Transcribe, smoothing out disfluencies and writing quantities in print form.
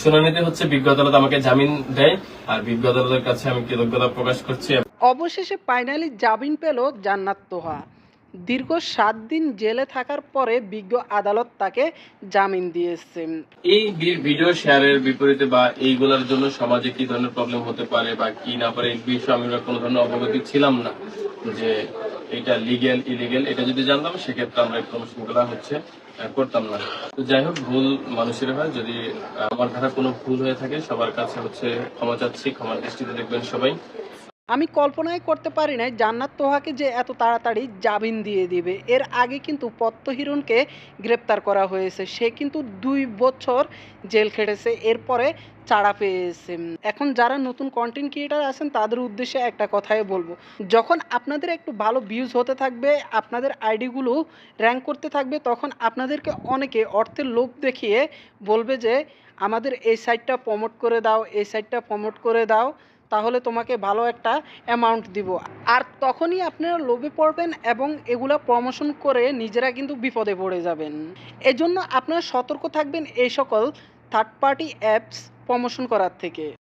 শুনানিতে হচ্ছে বিজ্ঞ আদালত আমাকে জামিন দেয়, আর বিজ্ঞ আদালতের কাছে আমি কৃতজ্ঞতা প্রকাশ করছি। অবশেষে ফাইনালি জামিন পেল জান্নাত তোহা। দীর্ঘ 7 দিন জেলে থাকার পরে বিজ্ঞ আদালত তাকে জামিন দিয়েছে। এই ভিডিও শেয়ারের বিপরীতে বা এইগুলোর জন্য সমাজে কি ধরনের প্রবলেম হতে পারে বা কি না পারে এই বিষয়ে আমি কোনো ধরনের অবগতি ছিলাম না যে এটা লিগেল ইলিগেল। এটা যদি জানতাম সেক্ষেত্রে আমরা এই প্রমোশনগুলো করতাম না। তো যাই হোক, ভুল মানুষের হয়। যদি আমার দ্বারা কোনো ভুল হয়ে থাকে সবার কাছে ক্ষমা চাচ্ছি, ক্ষমার দৃষ্টিতে দেখবেন সবাই। আমি কল্পনাই করতে পারি নাই জান্নাত তোহাকে যে এত তাড়াতাড়ি জামিন দিয়ে দিবে। এর আগে কিন্তু পদ্ম হিরণকে গ্রেপ্তার করা হয়েছে, সে কিন্তু 2 বছর জেল খেটেছে, এরপরে ছাড়া পেয়েছে। এখন যারা নতুন কন্টেন্ট ক্রিয়েটার আছেন তাদের উদ্দেশ্যে একটা কথাই বলবো, যখন আপনাদের একটু ভালো ভিউজ হতে থাকবে, আপনাদের আইডিগুলো র্যাঙ্ক করতে থাকবে, তখন আপনাদেরকে অনেকে অর্থের লোভ দেখিয়ে বলবে যে আমাদের এই সাইটটা প্রমোট করে দাও, এই সাইটটা প্রমোট করে দাও, তাহলে তোমাকে ভালো একটা অ্যামাউন্ট দিব। আর তখনই আপনারা লোভে পড়বেন এবং এগুলা প্রমোশন করে নিজেরা কিন্তু বিপদে পড়ে যাবেন। এজন্য আপনারা সতর্ক থাকবেন এই সকল থার্ড পার্টি অ্যাপস প্রমোশন করার থেকে।